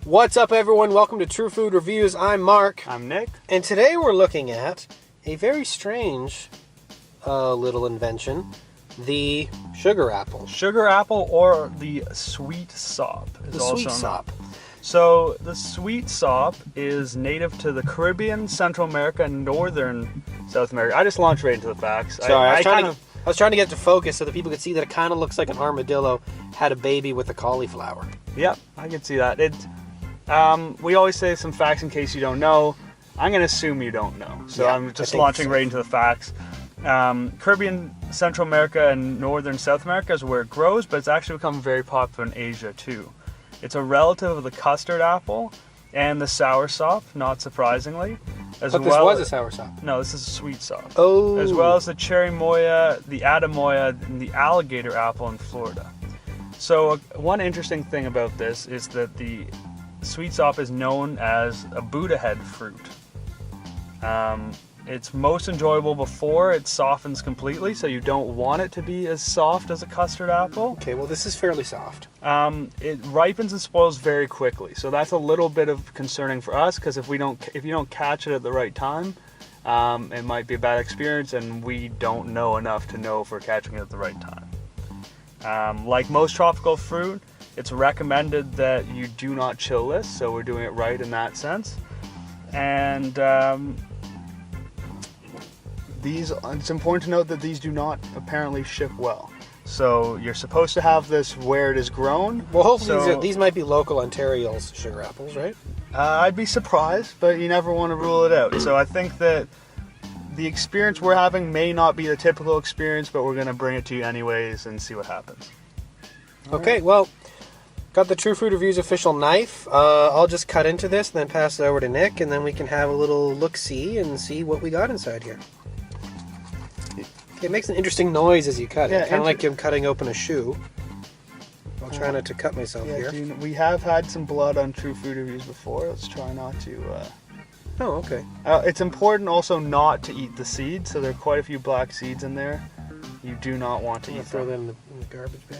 What's up, everyone? Welcome to True Food Reviews. I'm Mark. I'm Nick. And today we're looking at a very strange little invention, the sugar apple. Sugar apple, or the sweet sop is The also sweet known. sop. So the sweet sop is native to the Caribbean, Central America, and Northern South America. I just launched right into the facts. Sorry, I was trying to get it to focus so that people could see that it kind of looks like an armadillo had a baby with a cauliflower. Yep, I can see that. We always say some facts in case you don't know. I'm going to assume you don't know. So Yeah, I'm just I think launching so. right into the facts. Caribbean, Central America, and Northern South America is where it grows, but it's actually become very popular in Asia too. It's a relative of the custard apple and the sour sop, not surprisingly. But this was a sour sop. No, this is a sweet sop. Oh. As well as the cherry moya, the adamoya, and the alligator apple in Florida. So one interesting thing about this is that the sweet sop is known as a Buddha head fruit. It's most enjoyable before it softens completely, so you don't want it to be as soft as a custard apple. Okay, well, this is fairly soft. It ripens and spoils very quickly, so that's a little bit of concerning for us, because if you don't catch it at the right time, it might be a bad experience, and we don't know enough to know if we're catching it at the right time. Like most tropical fruit, it's recommended that you do not chill this, so we're doing it right in that sense. And it's important to note that these do not apparently ship well. So you're supposed to have this where it is grown. Well, hopefully these might be local Ontario's sugar apples, right? I'd be surprised, but you never want to rule it out. So I think that the experience we're having may not be the typical experience, but we're going to bring it to you anyways and see what happens. Okay, well, got the True Food Reviews official knife. I'll just cut into this and then pass it over to Nick, and then we can have a little look-see and see what we got inside here. It makes an interesting noise as you cut it, kind of like I'm cutting open a shoe. I'll try not to cut myself here. We have had some blood on True Food Reviews before. Let's try not to. Oh, okay. It's important also not to eat the seeds, so there are quite a few black seeds in there. You do not want to eat Throw them. them in the garbage bag.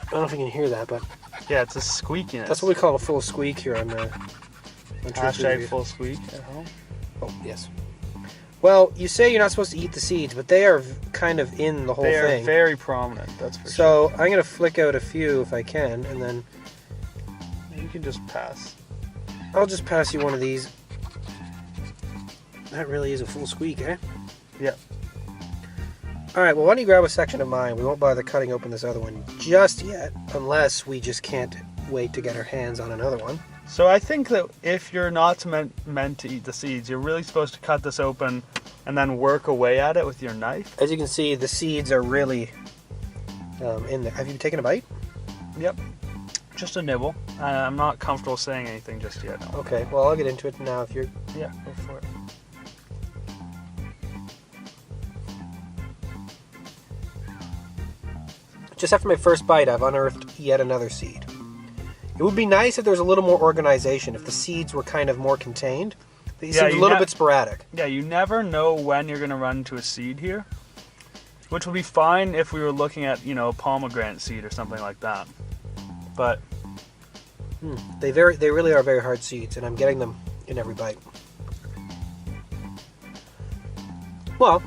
I don't know if you can hear that, but Yeah, it's a squeakiness. that's what we call a full squeak here on True Food Hashtag Reviews. full squeak at home. Oh, yes. Well, you say you're not supposed to eat the seeds, but they are kind of in the whole They thing. are very prominent, that's for sure. So I'm going to flick out a few if I can, and then You can just pass. I'll just pass you one of these. That really is a full squeak, eh? Yeah. Alright, well, why don't you grab a section of mine? We won't bother cutting open this other one just yet, unless we just can't wait to get our hands on another one. So I think that if you're not meant to eat the seeds, you're really supposed to cut this open and then work away at it with your knife. As you can see, the seeds are really in there. Have you taken a bite? Yep. Just a nibble. I'm not comfortable saying anything just yet. No. Okay, well, I'll get into it now if you're... Yeah, go for it. Just after my first bite, I've unearthed yet another seed. It would be nice if there was a little more organization, if the seeds were kind of more contained. They seem a little bit sporadic. Yeah, you never know when you're going to run into a seed here, which would be fine if we were looking at, a pomegranate seed or something like that. But They really are very hard seeds, and I'm getting them in every bite. Well,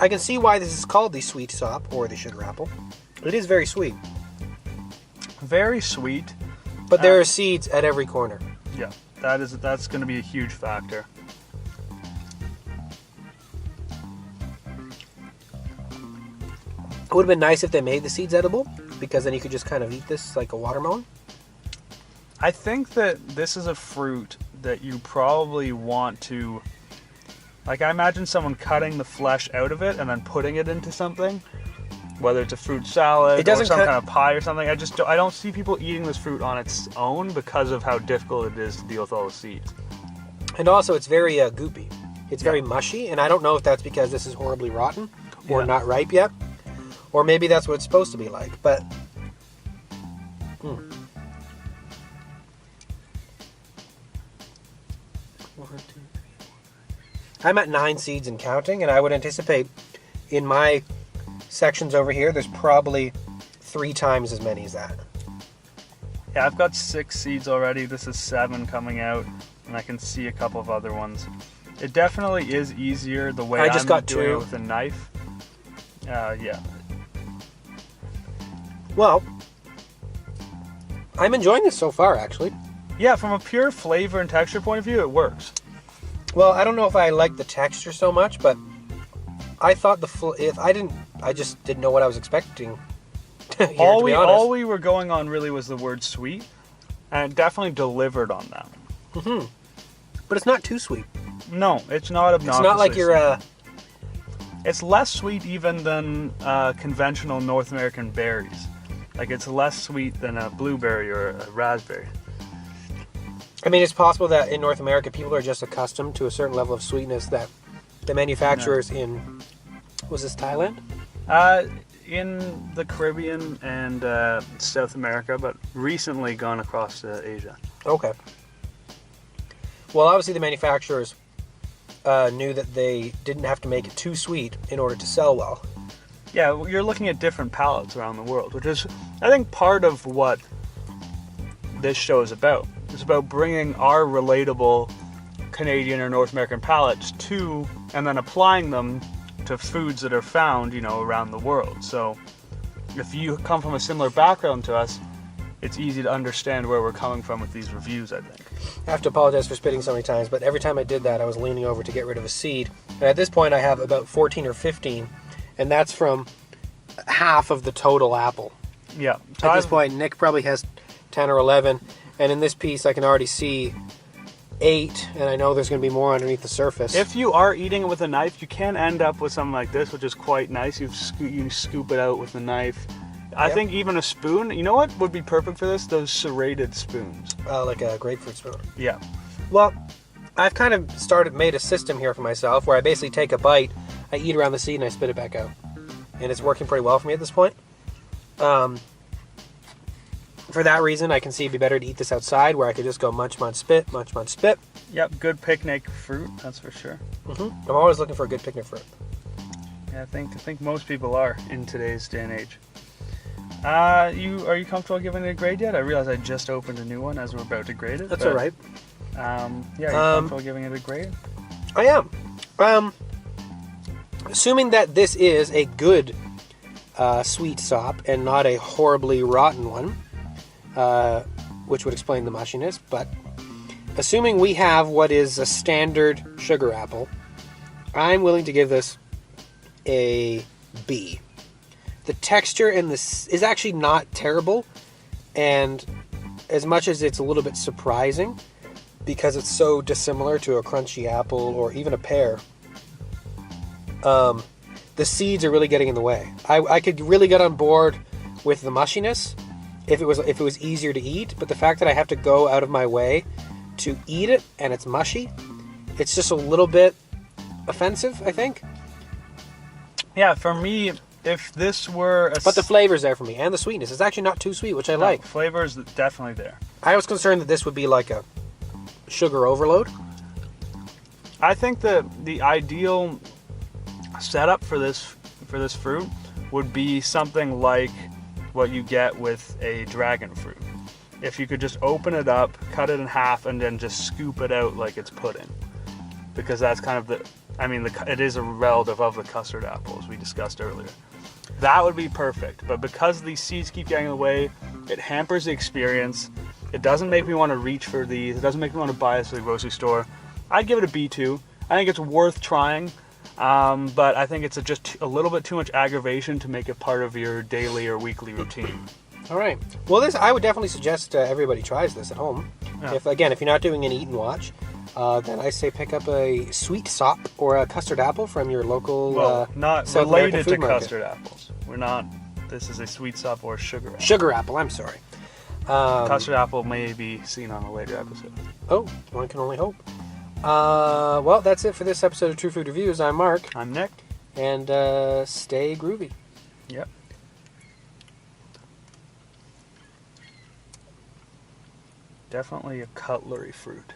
I can see why this is called the sweet sop or the sugar apple. It is very sweet, very sweet. but there are seeds at every corner. Yeah, that's going to be a huge factor. It would have been nice if they made the seeds edible, because then you could just kind of eat this like a watermelon. I think that this is a fruit that you probably want to... Like, I imagine someone cutting the flesh out of it and then putting it into something, whether it's a fruit salad or some kind of pie or something. I don't see people eating this fruit on its own because of how difficult it is to deal with all the seeds. And also, it's very goopy. It's very mushy, and I don't know if that's because this is horribly rotten or not ripe yet, or maybe that's what it's supposed to be like. But I'm at 9 seeds and counting, and I would anticipate in my sections over here, there's probably 3 times as many as that. Yeah, I've got 6 seeds already. This is 7 coming out, and I can see a couple of other ones. It definitely is easier the way I just got doing 2. it with a knife. Yeah. Well, I'm enjoying this so far, actually. Yeah, from a pure flavor and texture point of view, it works. Well, I don't know if I like the texture so much, but I thought I just didn't know what I was expecting. Here, all to be honest. we were going on really was the word sweet, and it definitely delivered on that. But it's not too sweet. No, it's not obnoxious. It's not like you're It's less sweet even than conventional North American berries. Like, it's less sweet than a blueberry or a raspberry. I mean, it's possible that in North America, people are just accustomed to a certain level of sweetness that the manufacturers in, was this Thailand? In the Caribbean and South America, but recently gone across to Asia. Okay. Well, obviously the manufacturers knew that they didn't have to make it too sweet in order to sell well. Yeah, you're looking at different palates around the world, which is, I think, part of what this show is about. It's about bringing our relatable Canadian or North American palates to, and then applying them to foods that are found, around the world. So if you come from a similar background to us, it's easy to understand where we're coming from with these reviews, I think. I have to apologize for spitting so many times, but every time I did that, I was leaning over to get rid of a seed. And at this point, I have about 14 or 15, and that's from half of the total apple. Yeah. At this point, Nick probably has 10 or 11, and in this piece, I can already see 8, and I know there's going to be more underneath the surface. If you are eating it with a knife, you can end up with something like this, which is quite nice. You scoop it out with a knife. I Yep. think even a spoon, you know what would be perfect for this? Those serrated spoons. Like a grapefruit spoon. Yeah. Well, I've kind of made a system here for myself where I basically take a bite, I eat around the seed, and I spit it back out. And it's working pretty well for me at this point. For that reason, I can see it'd be better to eat this outside where I could just go munch, munch, spit, munch, munch, spit. Yep, good picnic fruit, that's for sure. I'm always looking for a good picnic fruit. Yeah, I think most people are in today's day and age. Are you comfortable giving it a grade yet? I realize I just opened a new one as we're about to grade it. That's all right. Are you comfortable giving it a grade? I am. Assuming that this is a good sweet sop and not a horribly rotten one, which would explain the mushiness, but assuming we have what is a standard sugar apple, I'm willing to give this a B. The texture in this is actually not terrible, and as much as it's a little bit surprising because it's so dissimilar to a crunchy apple or even a pear, the seeds are really getting in the way. I could really get on board with the mushiness if it was easier to eat, but the fact that I have to go out of my way to eat it and it's mushy, it's just a little bit offensive, I think. Yeah, for me, if this were But the flavor's there for me, and the sweetness. It's actually not too sweet, which I like. Flavor is definitely there. I was concerned that this would be like a sugar overload. I think the ideal setup for this fruit would be something like what you get with a dragon fruit. If you could just open it up, cut it in half, and then just scoop it out like it's pudding, because that's kind of it is a relative of the custard apple, as we discussed earlier. That would be perfect, but because these seeds keep getting in the way, it hampers the experience. It doesn't make me want to reach for these. It doesn't make me want to buy this at the grocery store. I'd give it a B2. I think it's worth trying, but I think it's just a little bit too much aggravation to make it part of your daily or weekly routine. All right. Well, I would definitely suggest everybody tries this at home. Yeah. If you're not doing an eat and watch, then I say pick up a sweet sop or a custard apple from your local not South American related food to market. custard apples. We're not. This is a sweet sop or sugar apple. Sugar apple, I'm sorry. Custard apple may be seen on a later episode. Oh, one can only hope. Well, that's it for this episode of True Food Reviews. I'm Mark, I'm Nick. and stay groovy. Yep. Definitely a cutlery fruit.